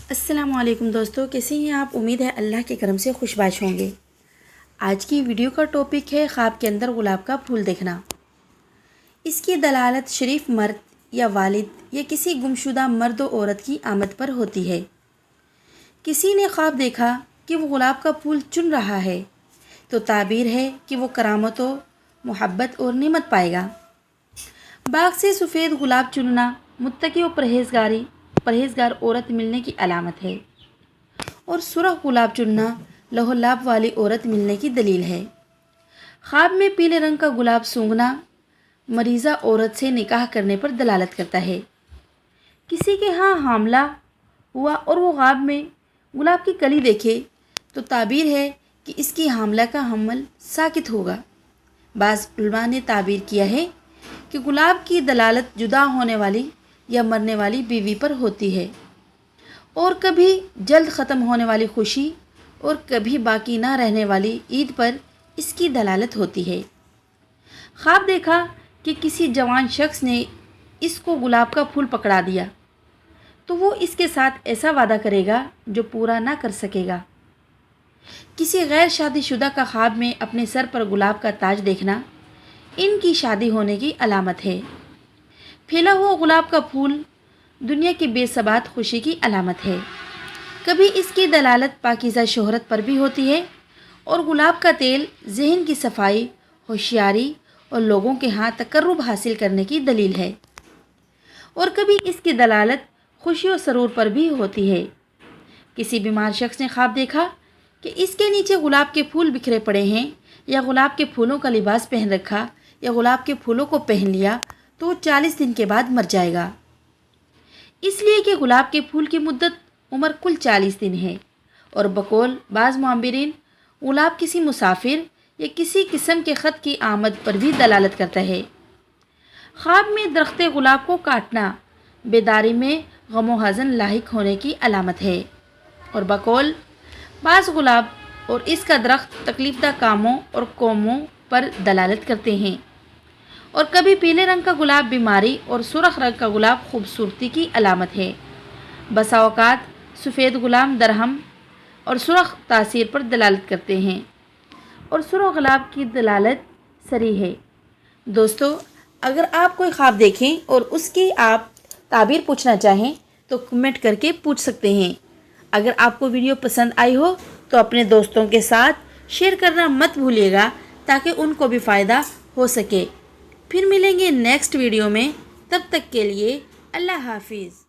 السلام علیکم دوستو، کیسے ہیں آپ؟ امید ہے اللہ کے کرم سے خوشباش ہوں گے۔ آج کی ویڈیو کا ٹاپک ہے خواب کے اندر گلاب کا پھول دیکھنا۔ اس کی دلالت شریف مرد یا والد یا کسی گمشدہ مرد و عورت کی آمد پر ہوتی ہے۔ کسی نے خواب دیکھا کہ وہ گلاب کا پھول چن رہا ہے تو تعبیر ہے کہ وہ کرامت و محبت اور نعمت پائے گا۔ باغ سے سفید گلاب چننا متقی و پرہیزگار عورت ملنے کی علامت ہے، اور سرخ گلاب چننا لہو لعب والی عورت ملنے کی دلیل ہے۔ خواب میں پیلے رنگ کا گلاب سونگھنا مریضہ عورت سے نکاح کرنے پر دلالت کرتا ہے۔ کسی کے ہاں حاملہ ہوا اور وہ خواب میں گلاب کی کلی دیکھے تو تعبیر ہے کہ اس کی حاملہ کا حمل ساکت ہوگا۔ بعض علماء نے تعبیر کیا ہے کہ گلاب کی دلالت جدا ہونے والی یا مرنے والی بیوی پر ہوتی ہے، اور کبھی جلد ختم ہونے والی خوشی اور کبھی باقی نہ رہنے والی عید پر اس کی دلالت ہوتی ہے۔ خواب دیکھا کہ کسی جوان شخص نے اس کو گلاب کا پھول پکڑا دیا تو وہ اس کے ساتھ ایسا وعدہ کرے گا جو پورا نہ کر سکے گا۔ کسی غیر شادی شدہ کا خواب میں اپنے سر پر گلاب کا تاج دیکھنا ان کی شادی ہونے کی علامت ہے۔ پھیلا ہوا گلاب کا پھول دنیا کی بے ثبات خوشی کی علامت ہے۔ کبھی اس کی دلالت پاکیزہ شہرت پر بھی ہوتی ہے، اور گلاب کا تیل ذہن کی صفائی، ہوشیاری اور لوگوں کے ہاں تقرب حاصل کرنے کی دلیل ہے، اور کبھی اس کی دلالت خوشی و سرور پر بھی ہوتی ہے۔ کسی بیمار شخص نے خواب دیکھا کہ اس کے نیچے گلاب کے پھول بکھرے پڑے ہیں، یا گلاب کے پھولوں کا لباس پہن رکھا، یا گلاب کے پھولوں کو پہن لیا تو وہ 40 دن کے بعد مر جائے گا، اس لیے کہ گلاب کے پھول کی مدت عمر کل 40 دن ہے، اور بقول بعض معمرین گلاب کسی مسافر یا کسی قسم کے خط کی آمد پر بھی دلالت کرتا ہے۔ خواب میں درخت گلاب کو کاٹنا بیداری میں غم و حزن لاحق ہونے کی علامت ہے، اور بقول بعض گلاب اور اس کا درخت تکلیف دہ کاموں اور قوموں پر دلالت کرتے ہیں، اور کبھی پیلے رنگ کا گلاب بیماری اور سرخ رنگ کا گلاب خوبصورتی کی علامت ہے۔ بسا اوقات سفید گلاب درہم اور سرخ تاثیر پر دلالت کرتے ہیں، اور سرخ گلاب کی دلالت سری ہے۔ دوستو، اگر آپ کوئی خواب دیکھیں اور اس کی آپ تعبیر پوچھنا چاہیں تو کمنٹ کر کے پوچھ سکتے ہیں۔ اگر آپ کو ویڈیو پسند آئی ہو تو اپنے دوستوں کے ساتھ شیئر کرنا مت بھولیے گا تاکہ ان کو بھی فائدہ ہو سکے۔ پھر ملیں گے نیکسٹ ویڈیو میں، تب تک کے لیے اللہ حافظ۔